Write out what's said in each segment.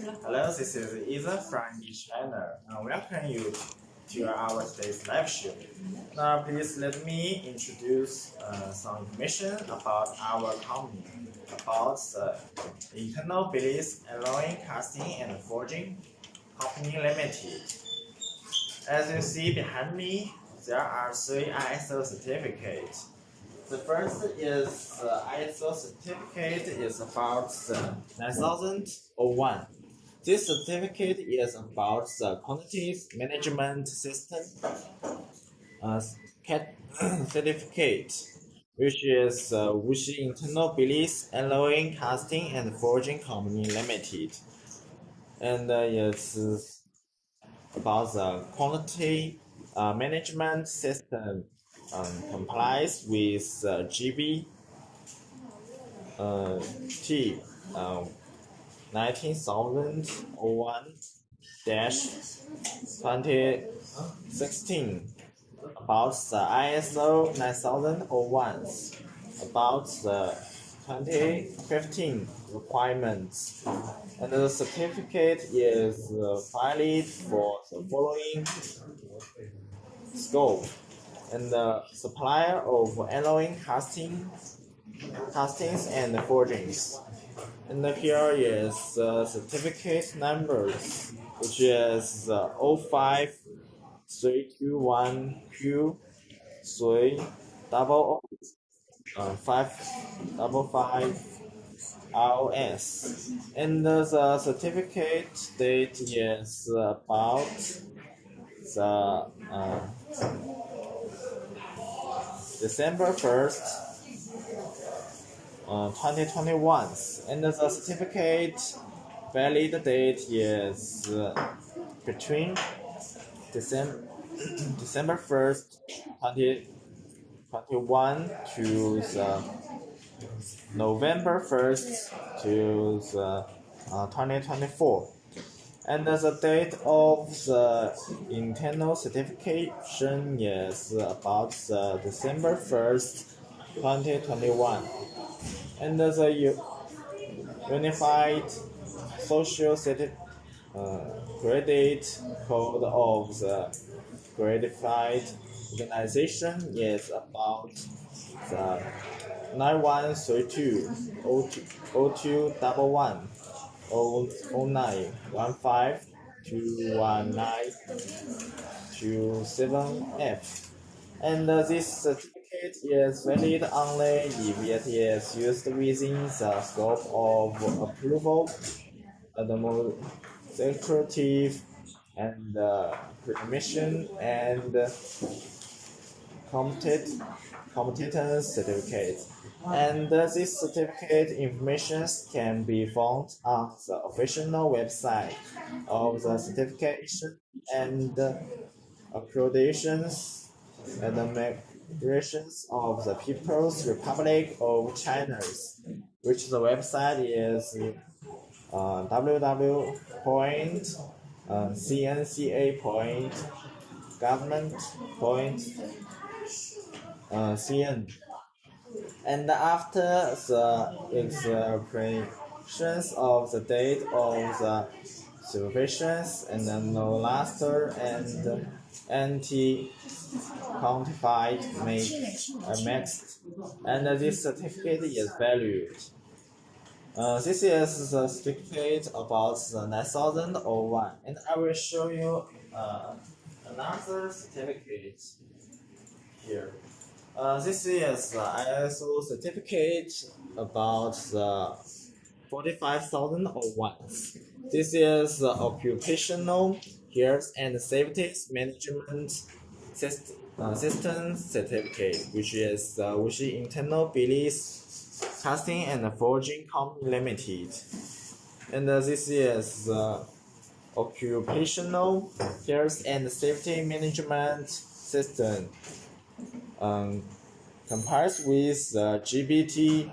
Hello, this is Ethan from each channel. Welcome you to our today's live show. Now, please let me introduce some information about our company, about the internal beliefs allowing casting and forging company limited. As you see behind me, there are three ISO certificates. The first is ISO certificate is about the 9001. This certificate is about the quantities management system uh, certificate, which is Wuxi Internal Beliefs Allowing Casting and Forging Company Limited, and it's about the quality management system complies with GB T 19,001-2016 about the ISO 9001 about the 2015 requirements, and the certificate is valid for the following scope and the supplier of alloying castings and forgings. And here is certificate numbers, which is 05321Q 555 ROS. And the certificate date is about the December 1st, 2021, and the certificate valid date is between December 1st, 2021 to the November 1st to the 2024. And the date of the internal certification is about the December 1st, 2021. And the Unified Social Credit Code of the Gratified Organization is about the 9132 0211 0915 21927F. And this certificate is valid only if it is used within the scope of approval, administrative and permission and competence certificate. And this certificate information can be found on the official website of the certification and accreditations and the migrations of the People's Republic of China, which the website is www.cnca.government.cn. And after the expiration of the date of the supervisions and no laster and anti-counterfeit mixed, and this certificate is valued. This is the certificate about the 9001, and I will show you another certificate here. This is the ISO certificate about the 45,001. This is the occupational health and safety management system certificate, which is the Wuxi Internal Beliefs Casting and Forging Company Limited. And this is the occupational health and safety management system. Compares with the GBT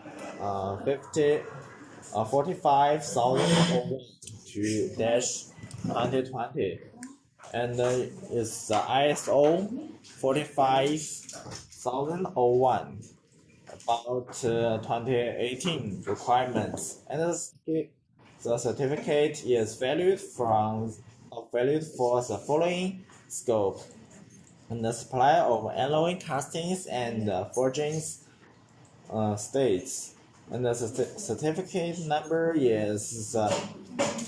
45,001 to -2020, and it's the ISO 45,001 about 2018 requirements, and the The certificate is valued for the following scope: and the supply of alloying castings and forgings states. And the certificate number is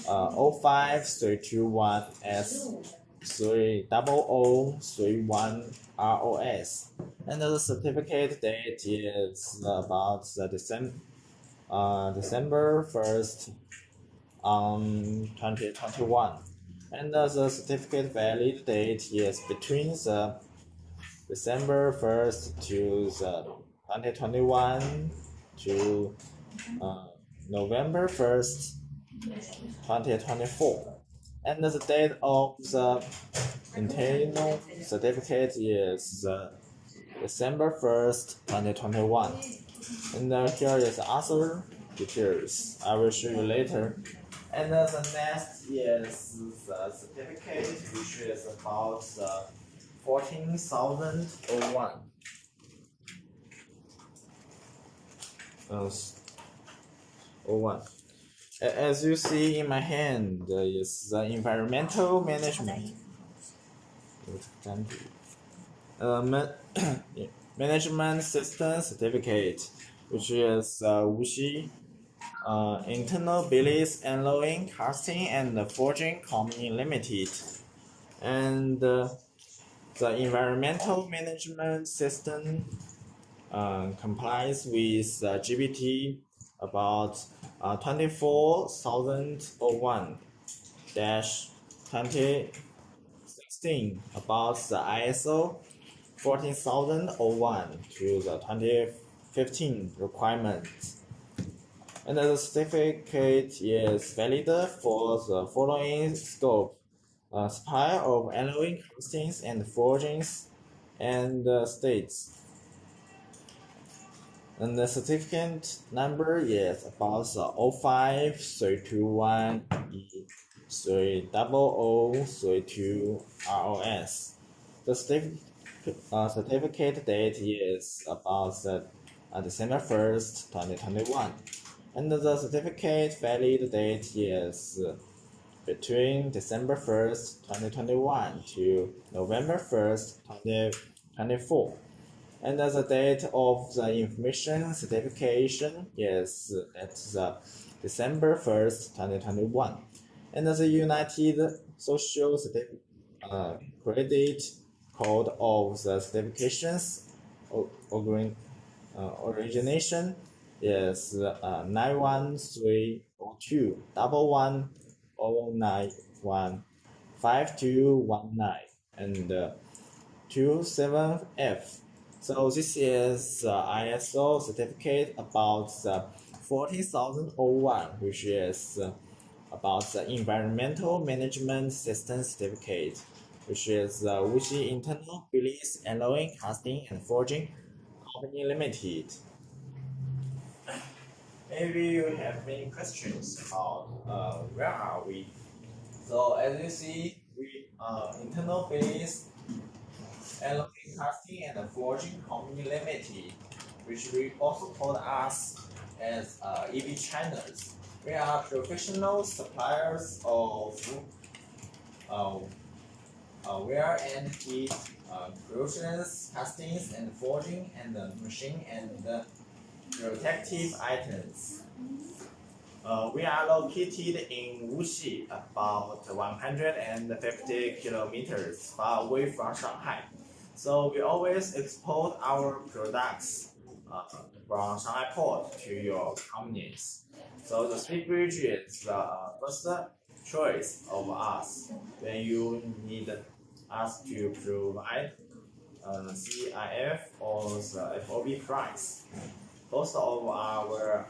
05321S30031 ROS. And the certificate date is about December 1st, 2021. And the certificate valid date is between the December 1st to the 2021 to November 1st, 2024. And the date of the internal certificate is December 1st, 2021. And here is other details I will show you later. And the next is the certificate, which is about 14,001. As you see in my hand, is the environmental management. Management system certificate, which is Wuxi Internal Billet Alloying Casting and Forging Company Limited, and the environmental management system complies with GBT about 24,001-2016 about the ISO 14,001 to the 2015 requirements. And the certificate is valid for the following scope: supply of alloying castings and forgings and states. And the certificate number is about 05321E30032 ROS. The certificate date is about December 1st, 2021. And the certificate valid date is between December 1st, 2021 to November 1st, 2024. And the date of the information certification is at December 1st, 2021. And the United Social Credit Code of the certifications origination is 9130211915219 and 27F. So this is ISO certificate about the 14,001, which is about the environmental management system certificate, which is Wuxi Internal Billet Alloying Casting and Forging Company Limited. Maybe you have many questions about where are we. So as you see, we Internal Billet Alloying Casting and Forging Company Limited, which we also called us as EV Channels. We are professional suppliers of wear and heat corrosions, castings and forging and machine and protective items. We are located in Wuxi, about 150 kilometers far away from Shanghai. So we always export our products from Shanghai port to your companies. So the Speed Bridge is the first choice of us when you need us to provide CIF or the FOB price. Most of our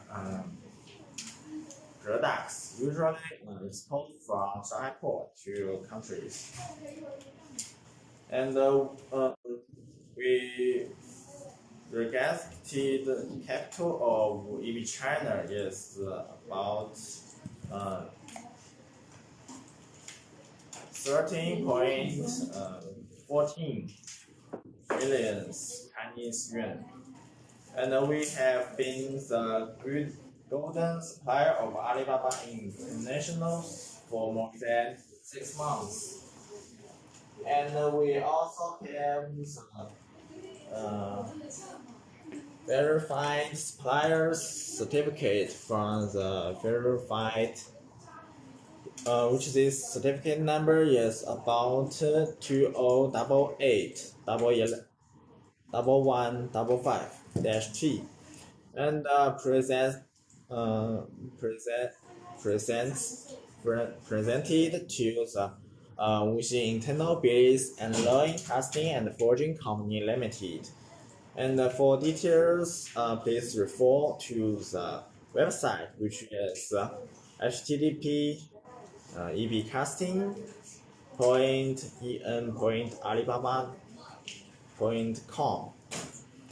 products usually export from Shanghai port to countries. And we regarded capital of EV China is about 13.14 billion Chinese yuan. And we have been the good golden supplier of Alibaba International for more than 6 months. And we also have uh, verified suppliers certificate from the verified, which this certificate number is about 2088 1155-T, and uh, present presents presented to the Wuxi Internal Business and Learning Casting and Forging Company Limited. And for details, please refer to the website, which is http ebcasting.en.alibaba.com.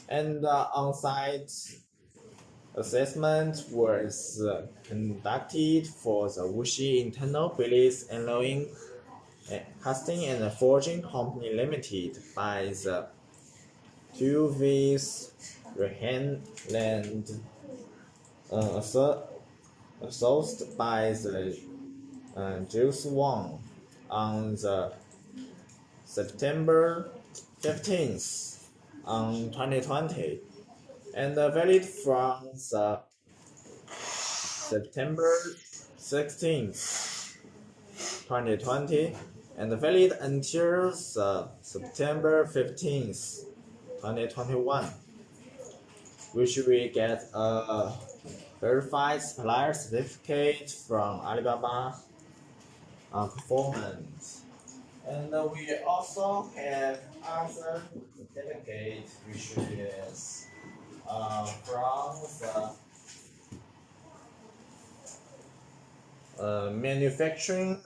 And on-site assessment was conducted for the Wuxi Internal Business and Learning Casting and Forging Company Limited by the two V's Rehanland, assessed by the Juice Wang on the September 15th on 2020, and valid from the September 16th 2020, and valid until the September 15th 2021, which we get a verified supplier certificate from Alibaba Performance. And we also have other certificate, which is from the Manufacturing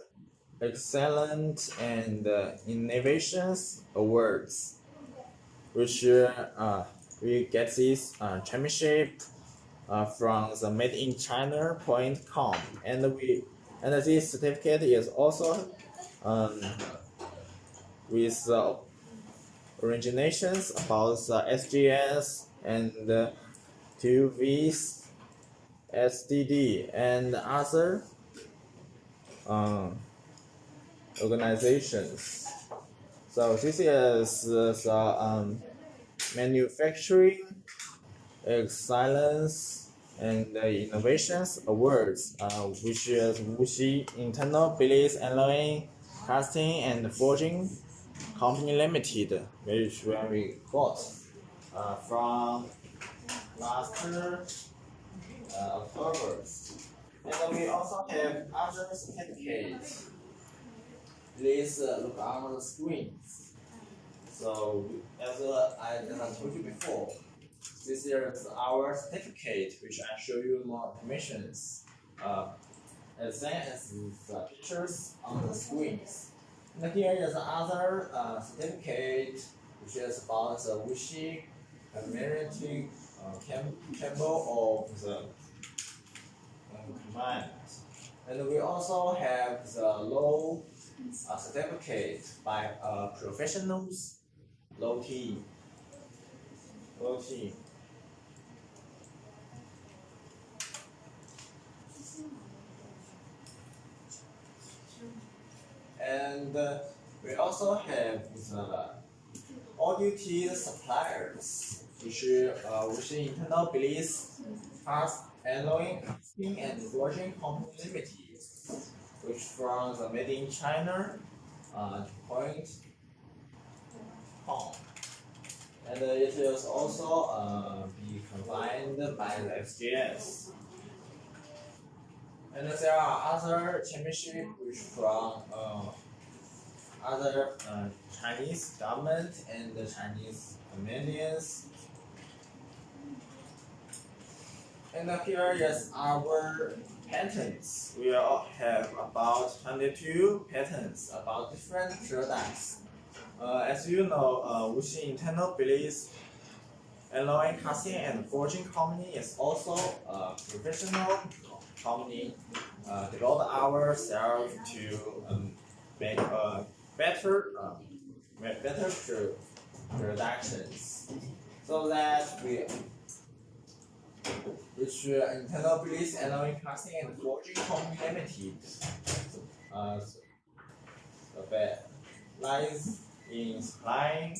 Excellence and Innovations Awards, which we get this championship from the Made in China.com, and this certificate is also with originations about the SGS and 2V's SDD and other organizations. So this is the Manufacturing Excellence and Innovations Awards, which is Wuxi Internal Business and Learning Casting and Forging Company Limited, which we got from last October. And we also have other certificates. Please look on the screens. So as I told you before, this is our certificate, which I show you more information. As same as the pictures on the screens. And here is another certificate, which is about the Wuxi community Campbell of the command. And we also have the low certificate by professionals, low T. And we also have the all-duty suppliers, which internal business, fast and Learning Casting and Forging Company Limited, which from the Made in China point com. And it is also be combined by the SGS. And there are other championships which from other Chinese government and the Chinese Canadians. And here is our patents. We all have about 22 patents about different products. As you know, Wuxi Internal Business and Learning Casting and Forging Company is also a professional company. Devote ourselves to make better productions, so that which internal release allowing casting and forging company limited. Lies in supplying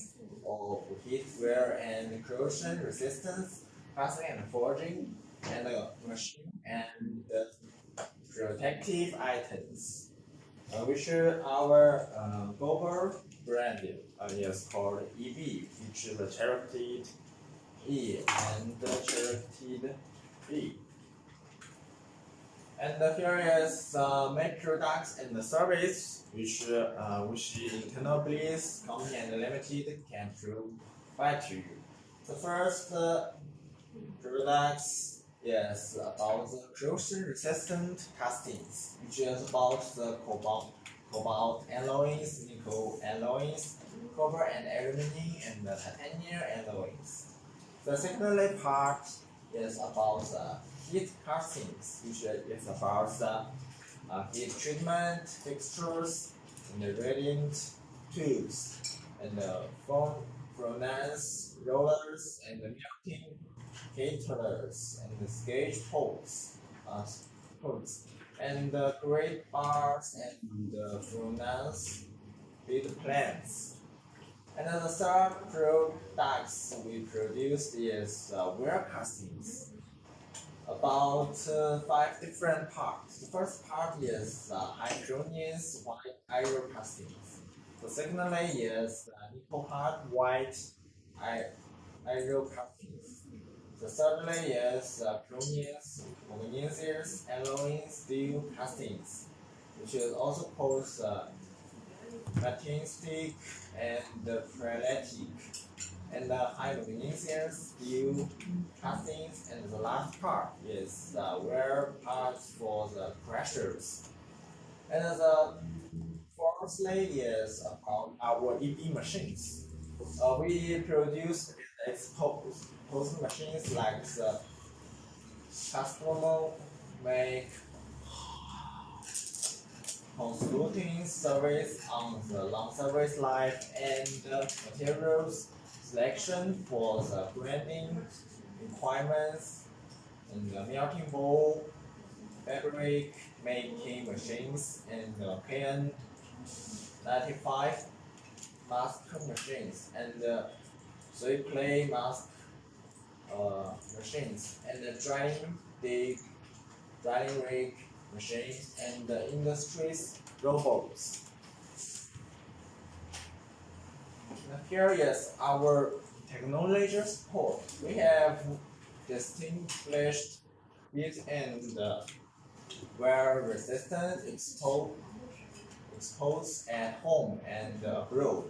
of heat wear and corrosion resistance, casting and forging, and machine and protective items. Which our global brand is called EB, which is a character E and the character B. And here is main products and the service which internal bliss company and limited can provide to you. The first products is about the corrosion resistant castings, which is about the cobalt alloys, nickel alloys, copper and aluminum, and the titanium alloys. The second part is about the heat castings, which is about the heat treatment fixtures and the radiant tubes and the furnace rollers and the melting heaters and the gauge poles and the grate bars and the furnace feed plants. And the third products we produce is wear castings. About 5 different parts. The first part is hydronious white iron castings. The second is nickel hard white iron castings. The third is chromius, magnesius, alloy steel castings, which is also called magnesic and pyralitic, and the high magnesium steel castings, and the last part is wear parts for the pressures. And the fourthly is about our EB machines. We produce and expose machines like the customer make consulting service on the long service life and materials selection for the grinding requirements and the melting bowl, fabric making machines, and the KN95 mask machines and three clay mask machines and the drying rig machines and the industry's robots. Now here is our technology support. We have distinguished it and wear resistant exposed at home and abroad,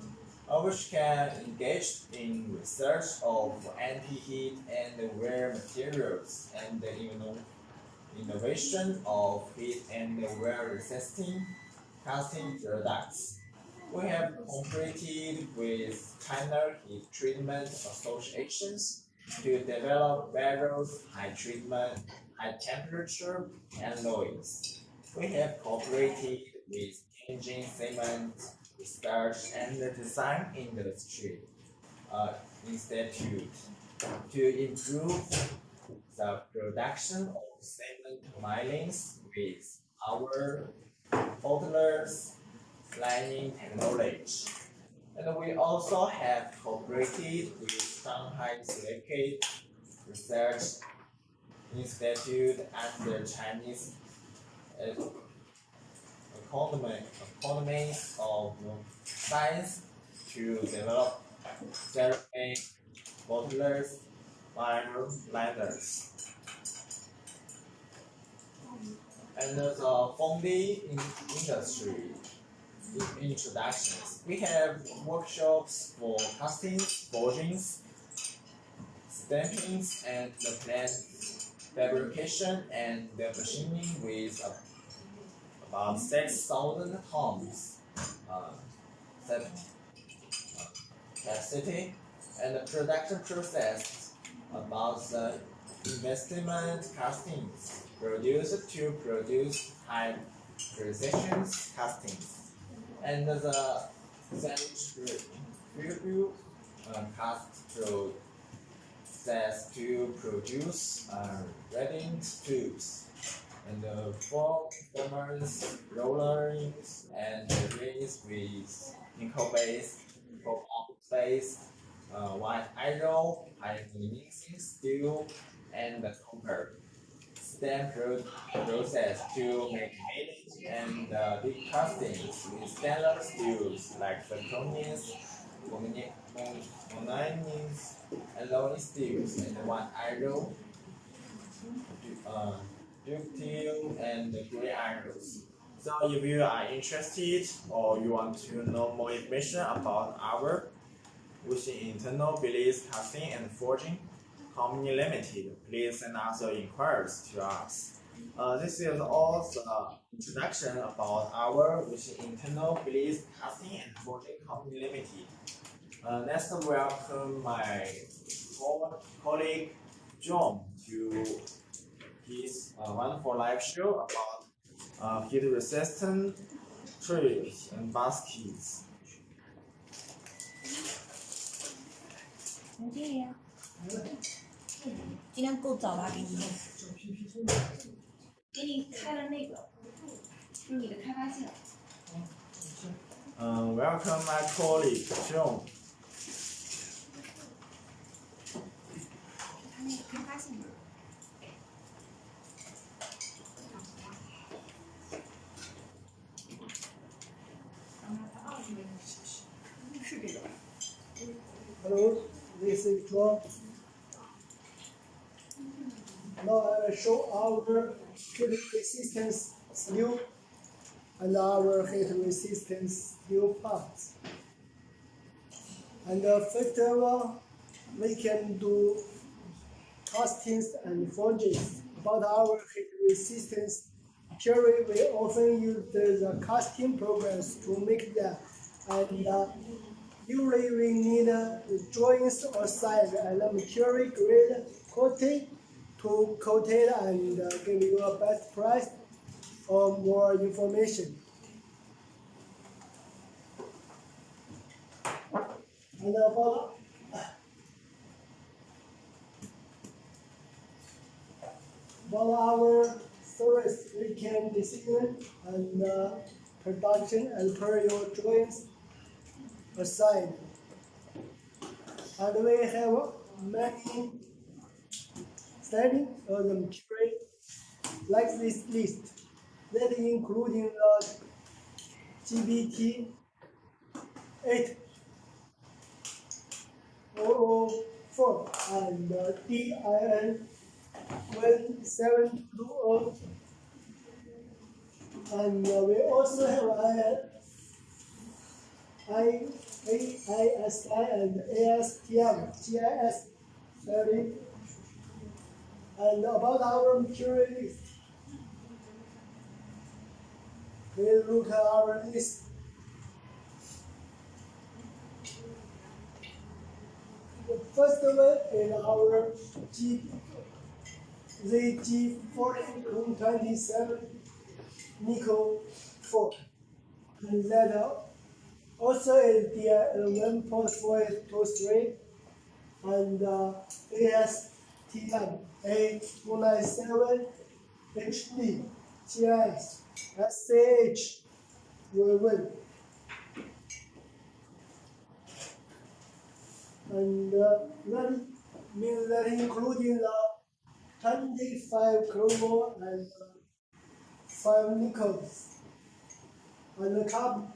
which can engage in research of anti-heat and wear materials and innovation of heat and wear resisting casting products. We have cooperated with China Heat Treatment Associations to develop various high treatment, high temperature alloys. We have cooperated with Engine Cement Research and Design Industry Institute to improve the production of cement milings with our bottlers lining technology. And we also have cooperated with Shanghai Silicate Research Institute and the Chinese Economy of Science to develop ceramic bottlers, liners. And the founding industry introductions. We have workshops for castings, forgings, stampings, and the plant fabrication and the machining with about 6,000 tons capacity, and the production process about the investment castings produced to produce high precision castings, and the centrifugal cast process to produce ready tubes. And formers, rollers, and rings with nickel-based, cobalt-based, white iron, mixing steel, and copper. Stem process to make magnets and big castings with stainless steels like zirconium, manganese, alloy steels, and white iron, uh, ductile, and gray irons. So if you are interested or you want to know more information about our wishing internal beliefs casting and forging company limited, please send us your inquiries to us. This is all the introduction about our wishing internal beliefs casting and forging company limited. Next, welcome my colleague John to his wonderful live show about heat resistant trays and baskets. 能这样，尽量够早吧，给你，给你开了那个，就是你的开发线。Welcome my colleague John. 他那个开发线。是这个。Hello, this is John. Now I will show our heat resistance steel and our heat resistance steel parts. And first of all, we can do castings and forgings. About our heat resistance theory, we often use the casting programs to make them. And usually we need drawings or size and material grade coating to coat it and give you a best price or more information. And about our service, we can design and production as per your drawings assigned. And we have many settings of the material like this list that including the GBT 8004 and DIN 1720, and we also have AISI and ASTM GIS 30. And about our material list, please look at our list. The first one is our ZG4027 nickel fork, and that also is the 1.423 and ASTM A297 HD GIS SCH V1. And that means that including the 25 chromo and 5 nickels. And the carbon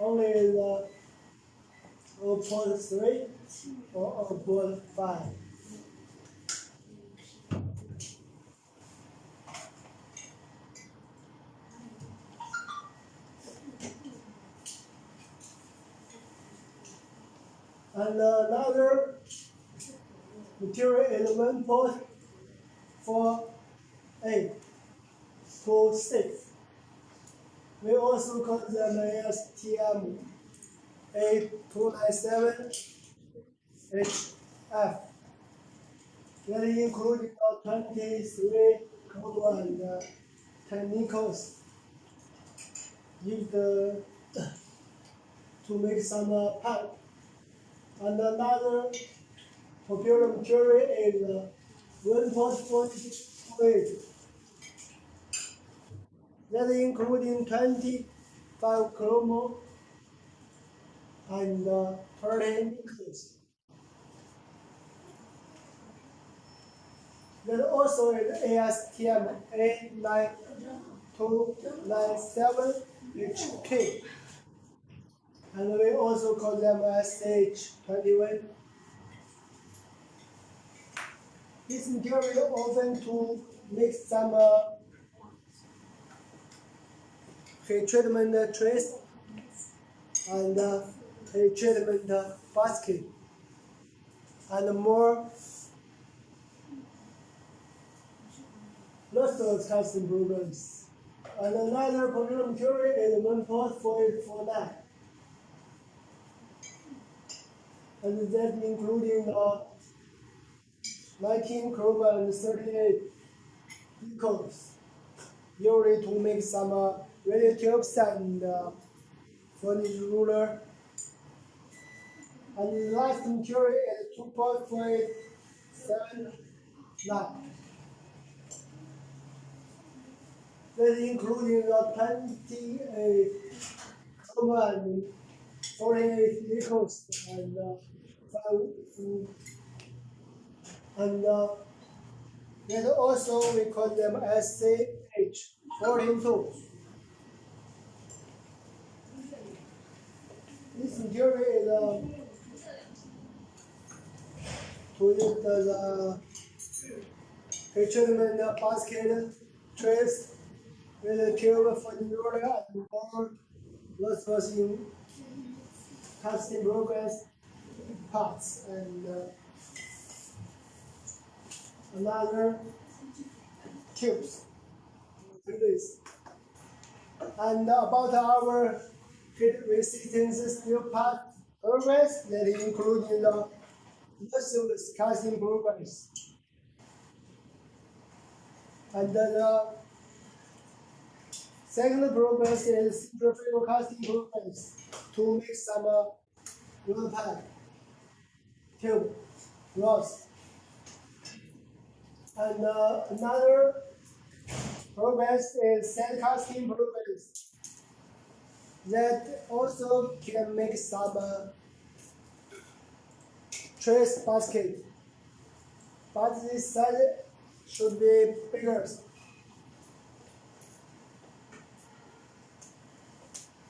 only the 0.3 or 0.5. And another material is 1.48 to 6. We also call them ASTM A297 HF. That includes 23 copper and 10 nickels used to make some pipe. And another popular theory is 1.48. That including 25 chromo and 13 nucleus. That also is ASTM A9297HK. And we also call them SH21. This material often to make some heat treatment trace and heat treatment basket and more lots of casting programs. And another popular material is 1.449. And that including 19 chroma and 38 beacons, usually to make some radio tubes and furniture ruler. And the last material is 2.479. That including 28 chroma and 48 beacons and then also we call them SCH42. This material is to use the heat treatment basket trays with a tube for the roller and more lots of casting progress parts and another tubes. And about our heat resistance steel part progress that including the muscles casting progress. And the second progress is simple casting progress to make some rod pad, tube, rods. And another progress is sand casting progress that also can make some trace basket, but this size should be bigger.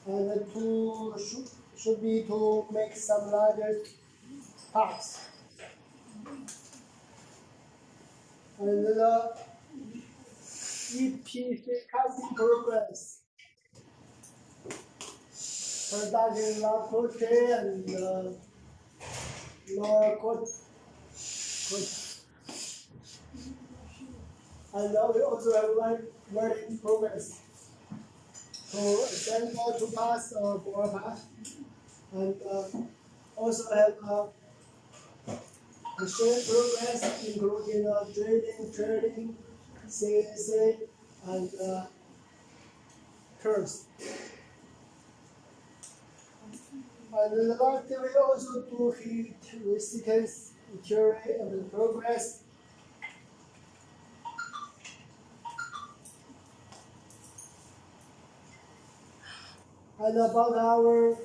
And should be to make some larger parts. And the EPC casting progress, production low quality and lower quality. And now we also have learning progress. So assemble to pass or bore pass, and also have machine progress including drilling, turning, CNC, and curves. And the last we also do heat resistance theory and progress. And about our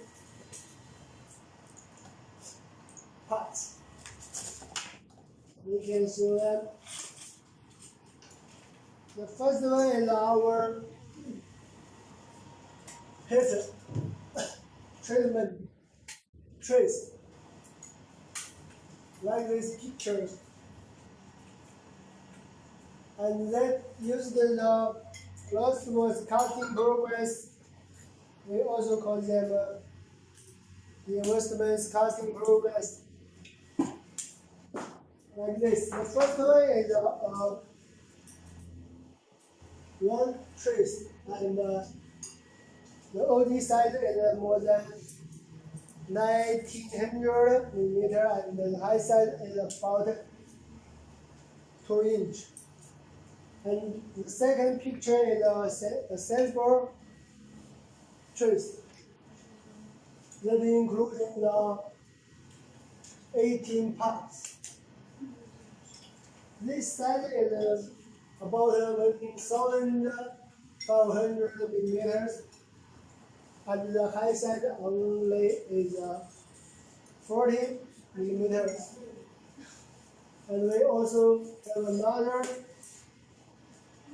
parts, we can show them. The first one is our heat treatment trace, like these pictures. And that used the last was casting progress. We also call them the investments casting progress. Like this. The first one is one trace, and the OD size is more than 1900 millimeter, and the high size is about 2 inch. And the second picture is a sensible trace that includes 18 parts. This side is about 1,500 millimeters, and the high side only is 40 millimeters. And we also have another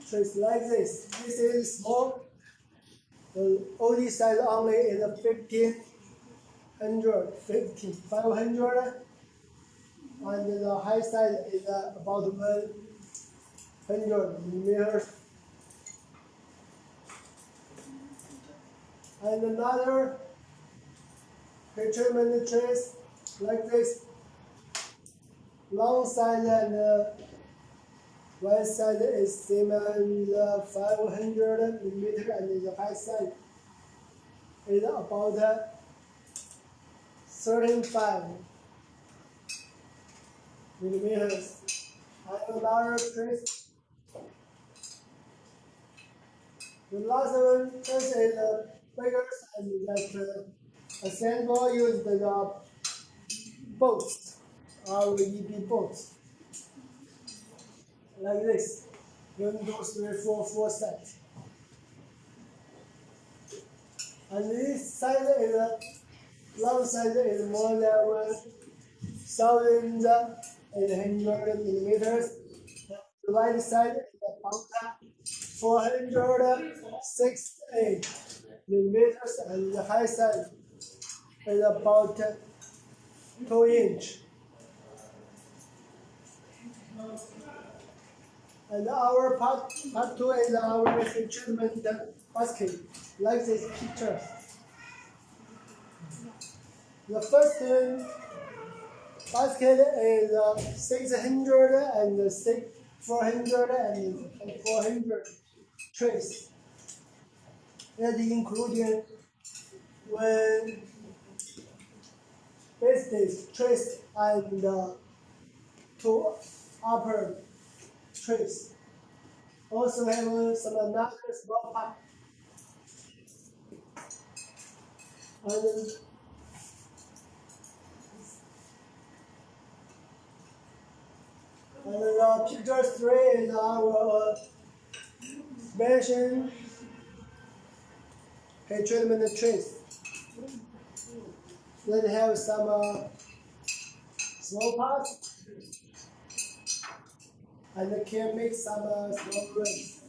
trace like this. This is small. The OD size only is 500, and the high size is about 100 millimeters. And another treatment trace like this, long side and wide side is same as 500 millimeter, and the high side is about 35 millimeters. And another trace. The last one trace is bigger, and that assemble use the bolts, REP bolts, like this. 1, 2, 3, 4, 4 sets. And this side is long side is more than 1,800 millimeters. The right side is about 468 millimeters, and the high side is about 2 inch. And our part 2 is our treatment basket, like this picture. The first basket is 600 and 400 and 400 trays. It including one base trace and 2 upper trace. Also have some another small part. And picture 3 is our mentioned treatment trace. Then have some small parts, and can make some small rings.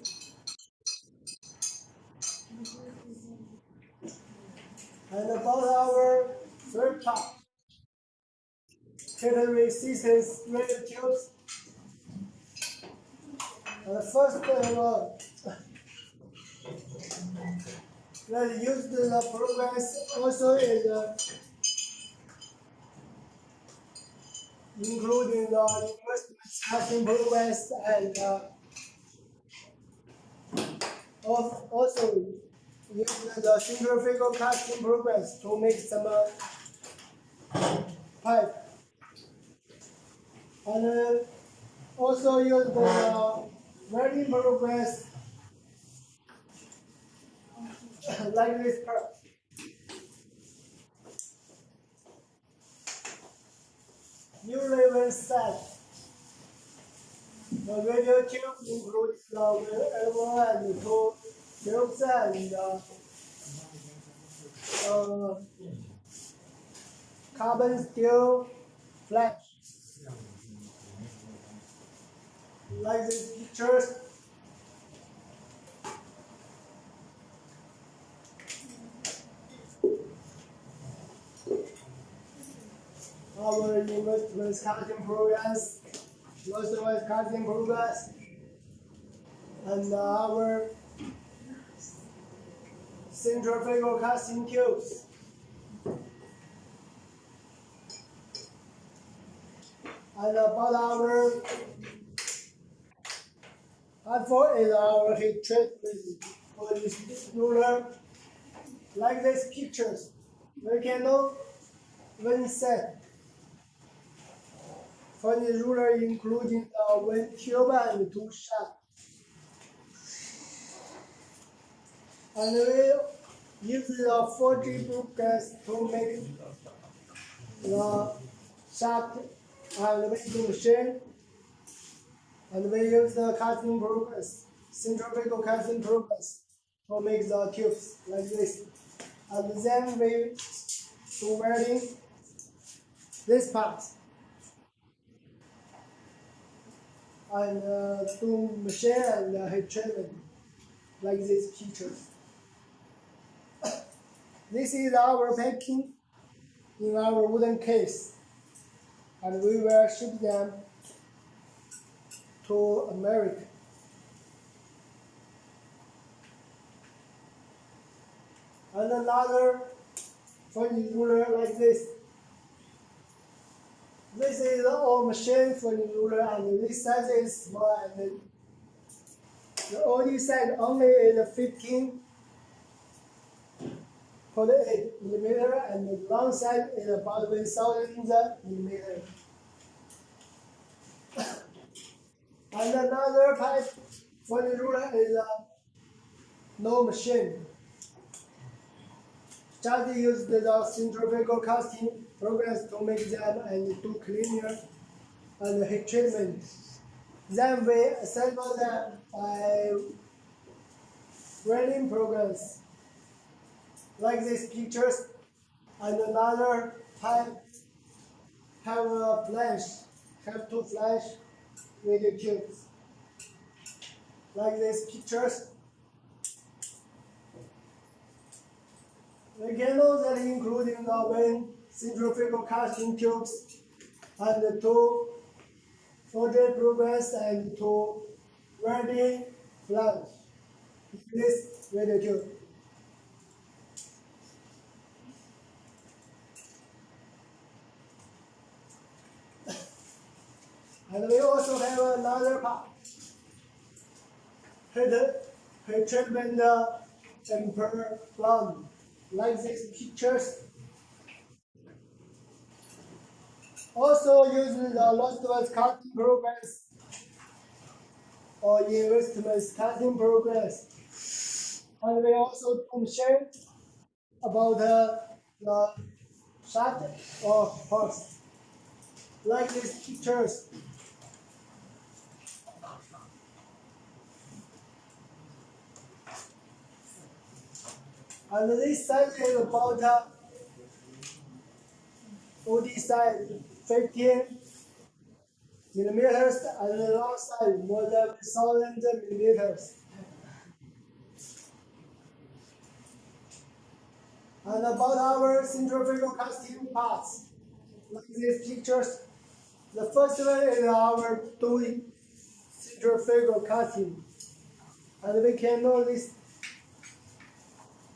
And about our third part, heat resistance radio tubes. First one, let's use the progress also is including the investment casting progress, and also use the centrifugal casting progress to make some pipe. And also use the welding progress like this part. Usually when set, the radio tube includes the elbow and 2 tubes and carbon steel flash. Like these pictures. Our investment casting progress, most casting progress, and our centrifugal casting tubes. And about our part 4 is our heat treatment for this ruler. Like these pictures, we can know one set for the ruler including 1 tube and 2 shafts. And we use the 4G progress to make the shaft and winding machine. And we use the casting progress, centrifugal casting progress, to make the tubes like this. And then we do welding this part. And do machine and heat treatment like these pictures. This is our packing in our wooden case, and we will ship them to America. And another furniture ruler like this. This is our machine furniture ruler, and this size is small, and the OD size only is 15.8 millimeter, and the long side is about 1,000 millimeter. And another type for the ruler is no machine. Just use the centrifugal casting programs to make them and do cleaner and heat treatment. Then we assemble them by welding programs like these pictures. And another type have a flash, have two flash with the tubes like these pictures. The candles that including the one centrifugal casting tubes and the two forging programs and two welding flash. This with the tube. And we also have another part. Heat treatment temper plant, like these pictures. Also use the lost cutting programs or investment cutting programs. And we also do share about the shaft or horse, like these pictures. And this side is about OD side 15 millimeters, and the long side more than 1,000 millimeters. And about our centrifugal casting parts, like these pictures, the first one is our doing centrifugal casting, and we can know this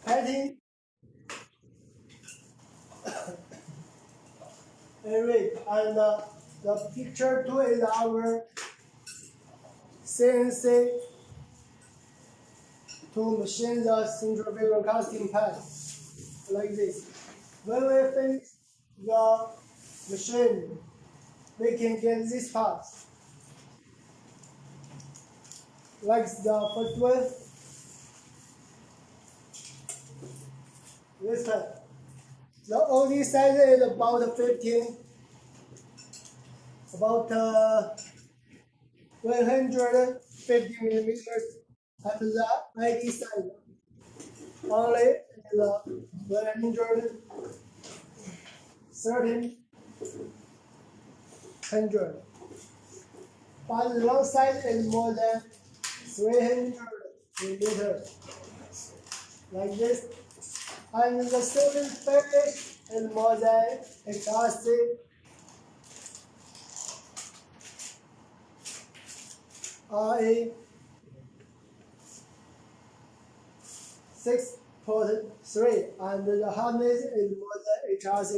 pattern area, and the picture two is our CNC to machine the centrifugal casting pad like this. When we finish the machine, we can get this part like the first one, this one. The only size is about 15, about 150 millimeters, and the ID size only is 113 hundred. But the long size is more than 300 millimeters, like this. And the second package is more than exhaustive. RA 6.3, and the hardness is more than HRC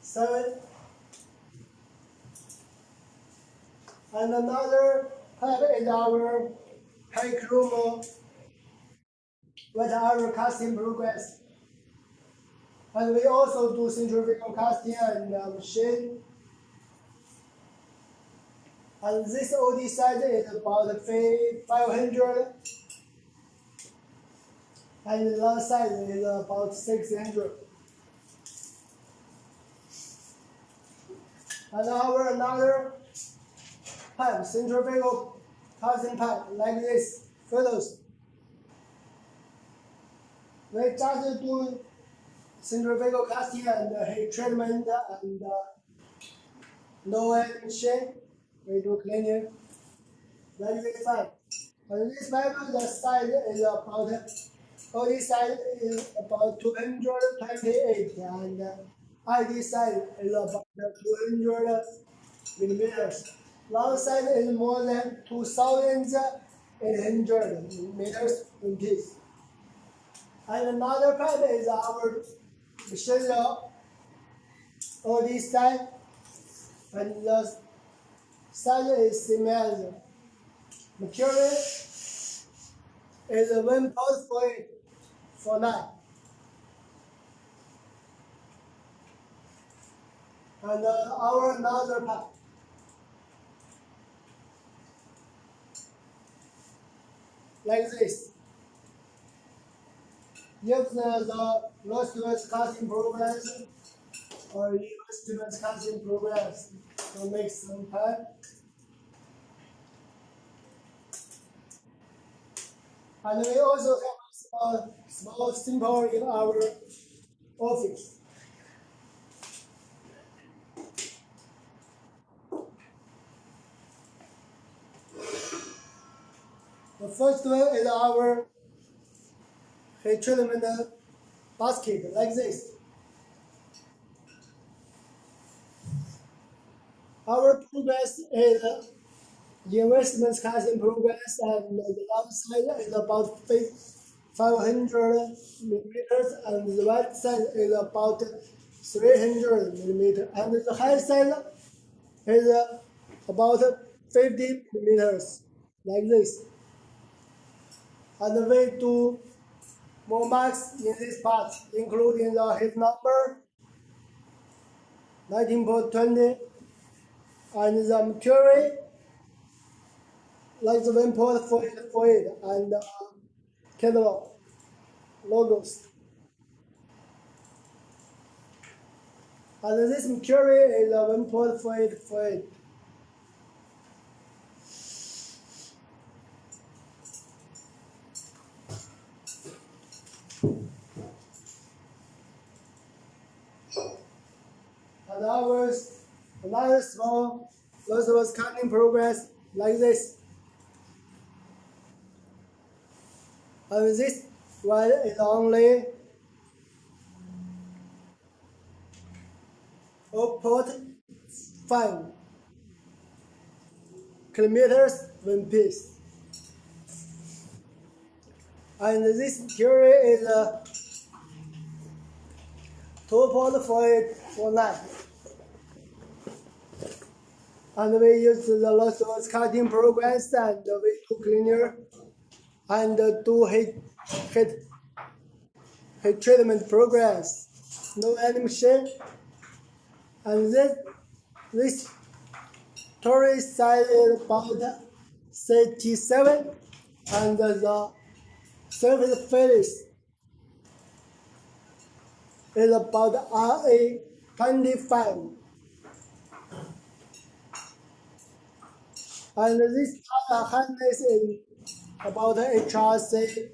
15.7. And another type is our high chroma with our casting progress. And we also do centrifugal casting and machine. And this OD size is about 500, and the long size is about 600. And our another pipe, centrifugal casting pipe, like this, photos. We just do centrifugal casting and heat treatment and no air machine. We do cleaning. Like this pipe. And this pipe, the size is about, OD size is about 228 and ID size is about 200 millimeters. Long side is more than 2,800 meters in piece. And another pipe is our material OD side, and the side is similar. Material is 1.49. And our another pipe. Like this. If the low-stress casting programs or even casting programs to make some pipe. And we also have a small simple in our office. The first one is our heat treatment basket, like this. Our progress is investment casting progress, and the left side is about 500 millimeters, and the right side is about 300 millimeters, and the high side is about 50 millimeters, like this. And we do more marks in this part, including the heat number 19.20 and the material like the 1.48 and catalog logos. And this material is 1.48. And ours, another small was cutting progress like this. And this one is only 0.5 kilometers one piece. And this material is 2.49. And we use the lots of cutting programs and we do cleaner and do heat treatment programs. No any machine. And this torus size is about 37 and the surface finish is about RA25. And this harness is about HRC